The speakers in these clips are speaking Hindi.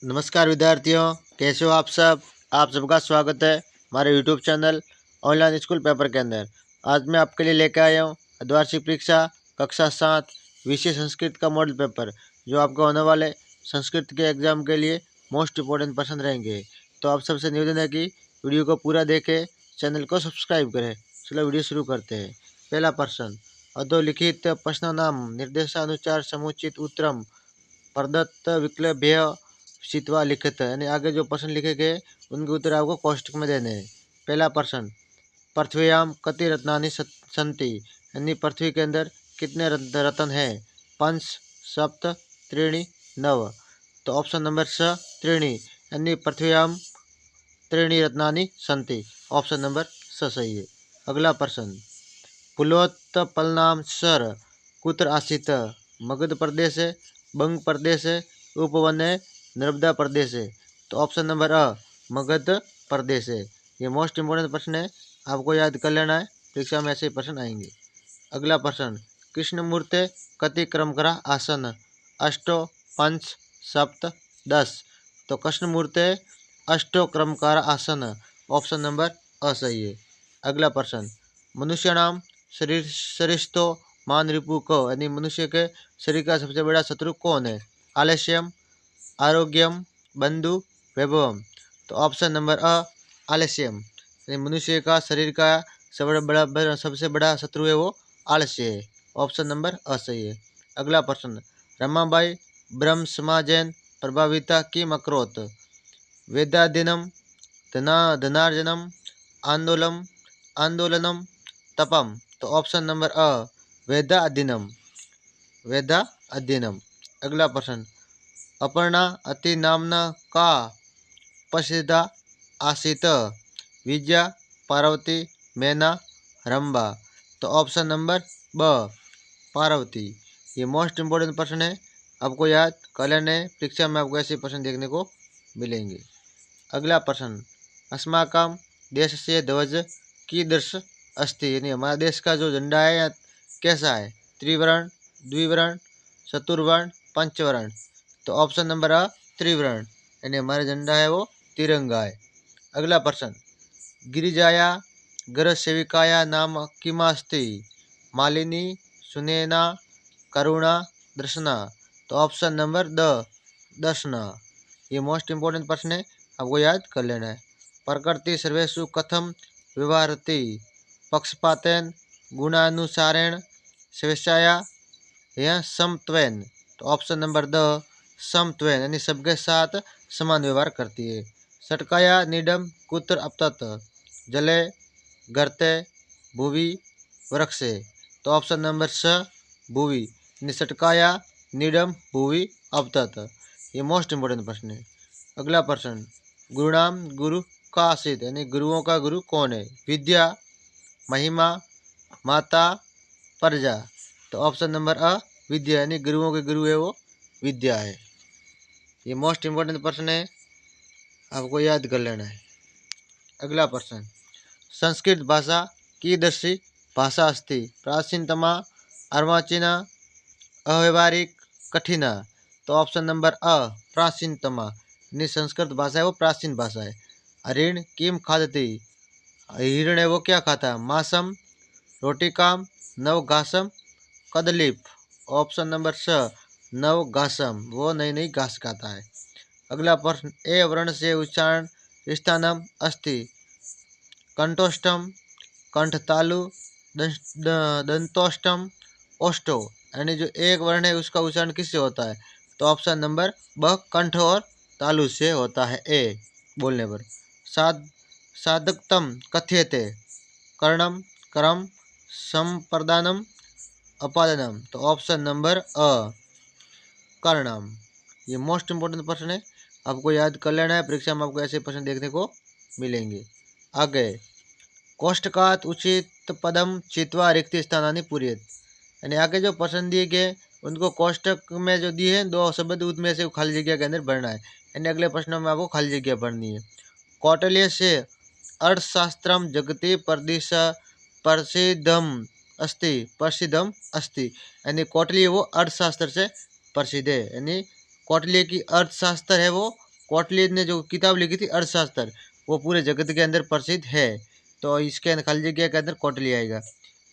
नमस्कार विद्यार्थियों, कैसे हो आप सब। आप सबका स्वागत है हमारे YouTube channel online school paper के अंदर। आज मैं आपके लिए लेकर आया हूँ अर्धवार्षिक परीक्षा कक्षा 7 विषय संस्कृत का मॉडल पेपर, जो आपको होने वाले संस्कृत के एग्जाम के लिए मोस्ट इम्पोर्टेंट पसंद रहेंगे। तो आप सबसे निवेदन है कि वीडियो को पूरा देखें, चैनल को सब्सक्राइब करें। चलो वीडियो शुरू करते हैं। पहला प्रश्न, अधोलिखित प्रश्न नाम निर्देशानुसार समुचित उत्तरम प्रदत्त विकल्प्य शित्वा लिखित, यानी आगे जो प्रश्न लिखे गए उनके उत्तर आपको कोष्टक में देने हैं। पहला प्रश्न, पृथ्व्याम कति रत्नानि सन्ति, यानी पृथ्वी के अंदर कितने रत्न हैं। पंच, सप्त, त्रीणि, नव। तो ऑप्शन नंबर स त्रीणि, यानी पृथ्व्याम त्रीणि रत्नानि सन्ति। ऑप्शन नंबर स सही है। अगला प्रश्न, पुलोत्पलनाम सर कुत्र आसीत, मगध प्रदेश है, बंग प्रदेश है, उपवन है, नर्मदा प्रदेश है। तो ऑप्शन नंबर अ मगध प्रदेश है। ये मोस्ट इम्पोर्टेंट प्रश्न है, आपको याद कर लेना है, परीक्षा में ऐसे प्रश्न आएंगे। अगला प्रश्न, कृष्णमूर्ति कति क्रम करा आसन, अष्टो, पंच, सप्त, 10। तो कृष्णमूर्ति अष्टो क्रम करा आसन। ऑप्शन नंबर अ सही है। अगला प्रश्न, मनुष्याणाम शरीरस्थो मान रिपु को, यानी मनुष्य के शरीर का सबसे बड़ा शत्रु कौन है। आलस्यम, आरोग्यम, बंधु, वैभवम। तो ऑप्शन नंबर अ आलस्यम, यानी मनुष्य का शरीर का सबसे बड़ा शत्रु है वो आलस्य है। ऑप्शन नंबर अ सही है। अगला प्रश्न, रमाबाई ब्रह्म समाजन प्रभाविता किम अकरोत, वेदाध्ययनम, धनार्जनम, आंदोलनम, आंदोलनम, तपम। तो ऑप्शन नंबर अ वेदा अध्ययनम, वेदा अध्ययनम। अगला प्रश्न, अपर्णा अति नामना का प्रसिद्धा आसीत, विद्या, पार्वती, मैना, रंबा। तो ऑप्शन नंबर ब पार्वती। ये मोस्ट इम्पोर्टेंट प्रश्न है, आपको याद कर लेने, परीक्षा में आपको ऐसे प्रश्न देखने को मिलेंगे। अगला प्रश्न, अस्माकं देशस्य ध्वज कीदृश अस्ति, यानी हमारा देश का जो झंडा है कैसा है। त्रिवर्ण, द्विवर्ण, चतुर्वर्ण, पंचवर्ण। तो ऑप्शन नंबर अ त्रिवर्ण, यानी हमारा झंडा है वो तिरंगा है। अगला प्रश्न, गिरिजाया गृहसेविकाया नाम किमास्ति, मालिनी, सुनैना, करुणा, दर्शना। तो ऑप्शन नंबर द दर्शना। ये मोस्ट इम्पोर्टेंट प्रश्न है, आपको याद कर लेना है। प्रकृति सर्वेषु कथम व्यवहरति, पक्षपातेन, गुणानुसारेण, स्वेच्छया या समत्वेन। तो ऑप्शन नंबर द समत्वेन, यानी सबके साथ समान व्यवहार करती है। षटकाया निडम कुत्र अपतत, जले, गर्ते, भुवि, वृक्षे। तो ऑप्शन नंबर स भुवि, यानी षटकाया निडम भुवि अपतत। ये मोस्ट इम्पोर्टेंट प्रश्न है। अगला प्रश्न, गुरुनाम गुरु का आसित, यानी गुरुओं का गुरु कौन है। विद्या, महिमा, माता, प्रजा। तो ऑप्शन नंबर अ विद्या, यानी गुरुओं के गुरु है वो विद्या है। ये मोस्ट इम्पोर्टेंट प्रश्न है, आपको याद कर लेना है। अगला प्रश्न, संस्कृत भाषा कीदृशी भाषा अस्ति, प्राचीनतमा, अर्वाचीना, अव्यवहारिक, कठिना। तो ऑप्शन नंबर अ प्राचीनतमा, यानी संस्कृत भाषा है वो प्राचीन भाषा है। हरिण किम खादती, हिरण है वो क्या खाता है। मासम, रोटिकाम, नवघासम, कदलीप। ऑप्शन नंबर स नवघासम, वो नई नई घास खाता है। अगला प्रश्न, ए वर्ण से उच्चारण स्थानम अस्ति, कंठोष्टम, कंठतालु, दंतोष्टम, ओष्टो। यानी जो एक वर्ण है उसका उच्चारण किससे होता है। तो ऑप्शन नंबर ब कंठ और तालु से होता है ए बोलने पर। साधकतम कथ्यते, कर्णम, करम, संप्रदानम, अपादनम। तो ऑप्शन नंबर अ कर्णम। ये मोस्ट इम्पोर्टेंट प्रश्न है, आपको याद कर लेना है, परीक्षा में आपको ऐसे प्रश्न देखने को मिलेंगे। आगे, कोष्टकात उचित पदम चित्वा रिक्त स्थानानि पूरयेत्, यानी आगे जो प्रश्न दिए गए उनको कोष्टक में जो दिए हैं दो शब्द उसमें से खाली जगह के अंदर भरना है, यानी अगले प्रश्नों में आपको खाली जगह भरनी है। कौटिल्य से अर्थशास्त्रम जगति प्रसिद्धम प्रसिद्धम अस्ति, यानी कौटिल्य वो अर्थशास्त्र से प्रसिद्ध है, यानी कौटिल्य की अर्थशास्त्र है वो कौटिल्य ने जो किताब लिखी थी अर्थशास्त्र, वो पूरे जगत के अंदर प्रसिद्ध है। तो इसके अंदर खाली जगह के अंदर कौटिल्य आएगा।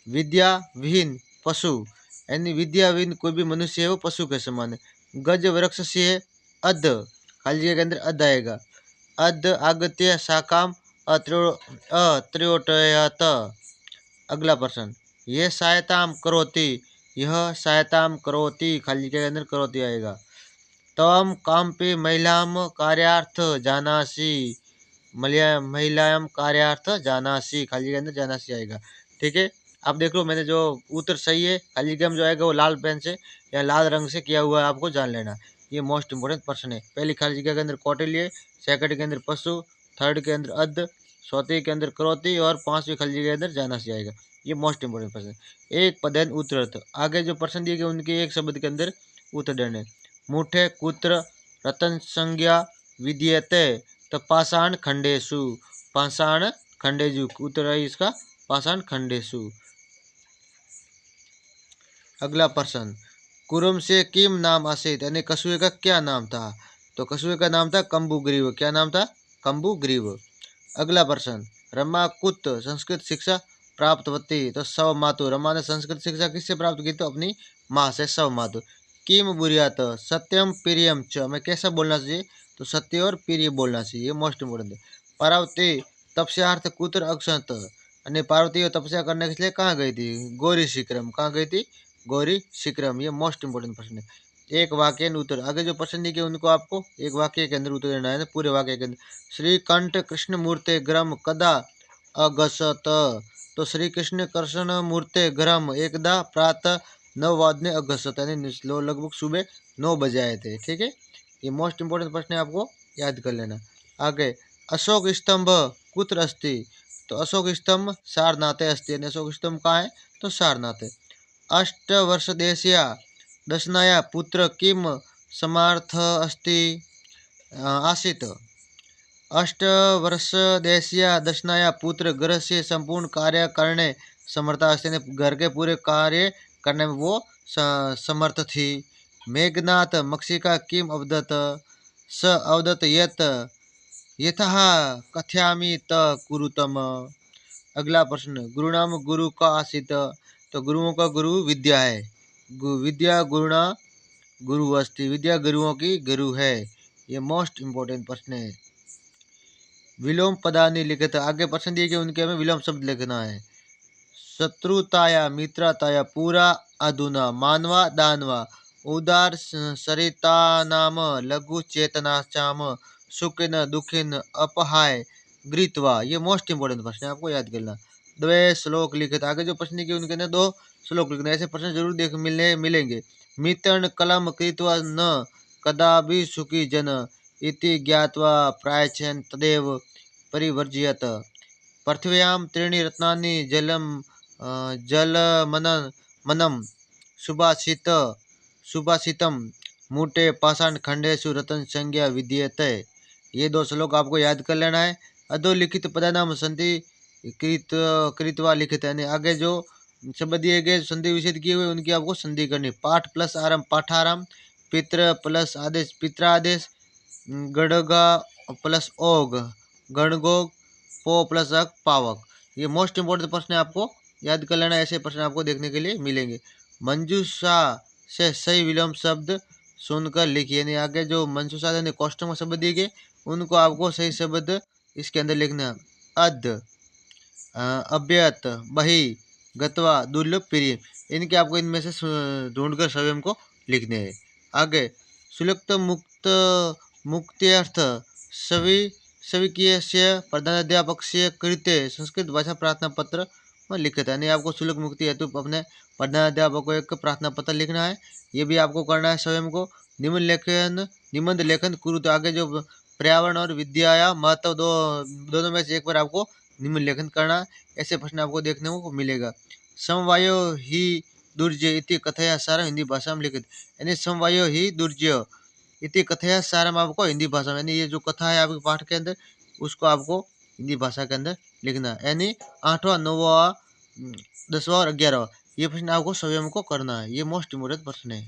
विद्या विहीन पशु, यानी विद्या विहीन कोई भी मनुष्य है वो पशु के समान है। गज वृक्ष से अध, खाली जगह के अंदर अध आएगा। अध आगत्य साकाम अत्रोटयत। अगला प्रश्न, यह सहायताम करोति, यह सहायताम करोति, खाली जगह के अंदर करोति आएगा। तम काम पे महिलाम कार्यार्थ जानासी, महिलायाम कार्यार्थ जानासी, खाली के अंदर जानासी आएगा। ठीक है, आप देख लो मैंने जो उत्तर सही है, खाली जगह में जो आएगा वो लाल पेन से या लाल रंग से किया हुआ है, आपको जान लेना। ये मोस्ट इंपोर्टेंट प्रश्न है। पहली खाली जगह के अंदर कौटिल्य, सेकंड के अंदर पशु, थर्ड के अंदर अध, चौथे के अंदर करोति और पांचवी खाली जगह के अंदर जानासी आएगा। ये मोस्ट इंपोर्टेंट प्रश्न है। एक पदेन उत्तर, आगे जो प्रश्न दिए गए उनके एक शब्द के अंदर उत्तर देने। मुठे कुत्र रतन संज्ञा विद्यते, तो पाषाण खंडेशु, पाषाण खंडेजु, उत्तर है इसका पाषाण खंडेशु। अगला प्रश्न, कुरुम से किम नाम आसित, यानी कछुए का क्या नाम था? तो कछुए का नाम था कंबुग्रीव। क्या नाम था? कंबुग्रीव। अगला प्रश्न, रमा कुत संस्कृत शिक्षा प्राप्त होती, तो सव मातु, रमा ने संस्कृत शिक्षा किससे प्राप्त की? तो अपनी माँ से, सव मातु। किम बुरियात सत्यम प्रियम च, हमें कैसा बोलना चाहिए? तो सत्य और प्रिय बोलना चाहिए, मोस्ट इम्पोर्टेंट है। पार्वती तपस्यार्थ कुत्र अक्षत, यानी पार्वती तपस्या करने के लिए कहाँ गई थी? गौरी शिक्रम। कहाँ गई थी? गौरी शिक्रम। ये मोस्ट इम्पोर्टेंट प्रश्न है। एक वाक्य उत्तर, आगे जो प्रश्न दिए उनको आपको एक वाक्य के अंदर उत्तर देना है, पूरे वाक्य के अंदर। श्रीकंठ कृष्ण मूर्ते ग्रम कदा अगसत, तो श्री कृष्ण मूर्ते ग्रम एकदा प्रातः 9 अगसत, यानी लगभग सुबह 9 बजे आए थे। ठीक है, ये मोस्ट इंपोर्टेंट प्रश्न है, आपको याद कर लेना। आगे, अशोक स्तंभ कुत्र अस्ति, तो अशोक स्तंभ सारनाथे अस्ति, यानी अशोक स्तंभ कहाँ है? तो सारनाथे। अष्ट वर्ष देशिया दशनाया पुत्र किम समार्थ अस्ति आसित, अष्ट वर्ष देशिया दशनाया पुत्र घर से संपूर्ण कार्य करने समर्था अस्ति, घर के पूरे कार्य करने में वो समर्थ थी। मेघनाथ मक्षिका किम अवदत, स अवदत यत यथा कथयामि त कुरुतम। अगला प्रश्न, गुरुनाम गुरु का आसित, तो गुरुओं का गुरु विद्या है। विद्या गुरुणा गुरु अस्ति, विद्या गुरुओं की गुरु है। ये मोस्ट इंपोर्टेंट प्रश्न है। विलोम पदानि लिखित, आगे प्रश्न दिए गए उनके हमें विलोम शब्द लिखना है। शत्रुताया मित्रताया पूरा अधुना मानवा दानवा उदार सरिता नाम लघु चेतनाचाम सुखिन दुखिन अपहाय गृतवा। ये मोस्ट इंपोर्टेंट प्रश्न है, आपको याद करना। द्वे श्लोक लिखित, आगे जो प्रश्न दिए उनके अंदर 2 श्लोक लिखना। ऐसे प्रश्न जरूर मिलेंगे। मित्रण कलम कृत्वा न कदापि सुखी जन इति ज्ञात्वा प्रायच्छन तदेव परिवर्जयत। पृथिव्यां त्रीणि रत्नानि जलमनम सुभाषितम मूटे पाषाण खंडेषु रतन संज्ञा विद्यते। ये 2 श्लोक आपको याद कर लेना है। अधोलिखित पदानाम संधि कृत्वा लिखित, यानी आगे जो शब्द दिए गए संधि विच्छेद किए हुए उनकी आपको संधि करनी। पाठ प्लस आरम पाठाराम, पित्र प्लस आदेश पित्रादेश, गणगा प्लस ओग गणगोग, पो प्लस अक पावक। ये मोस्ट इंपोर्टेंट प्रश्न है, आपको याद कर लेना। ऐसे प्रश्न आपको देखने के लिए मिलेंगे। मंजूषा से सही विलोम शब्द सुनकर लिखिए, यानी आगे जो मंजूषा यानी कॉस्टम शब्द दिए गए उनको आपको सही शब्द इसके अंदर लिखना। अध अव्यत बही गत्वा दुर्लभ प्रिय, इनके आपको इनमें से ढूंढकर स्वयं को लिखने हैं। आगे, सुलुक्त मुक्त मुक्त्यर्थ सविकीय प्रधानाध्यापक से कृत्य संस्कृत भाषा प्रार्थना पत्र में लिखित, यानी आपको शुल्क मुक्ति हेतु अपने प्रधानाध्यापक को एक प्रार्थना पत्र लिखना है। ये भी आपको करना है स्वयं को। निबंध लेखन कुरु, तो आगे जो पर्यावरण और विद्या या महत्व दोनों में से एक बार आपको निबंध लेखन करना। ऐसे प्रश्न आपको देखने को मिलेगा। समवायो ही दुर्जय इति कथया सारा हिंदी भाषा में लिखित, यानी समवायो ही दुर्जय इति कथया सारम आपको हिंदी भाषा में, यानी ये जो कथा है आपके पाठ के अंदर उसको आपको हिंदी भाषा के अंदर लिखना है। यानी 8वां 9वां 10वां और 11वां ये प्रश्न आपको स्वयं को करना है। ये मोस्ट इम्पोर्टेंट प्रश्न है।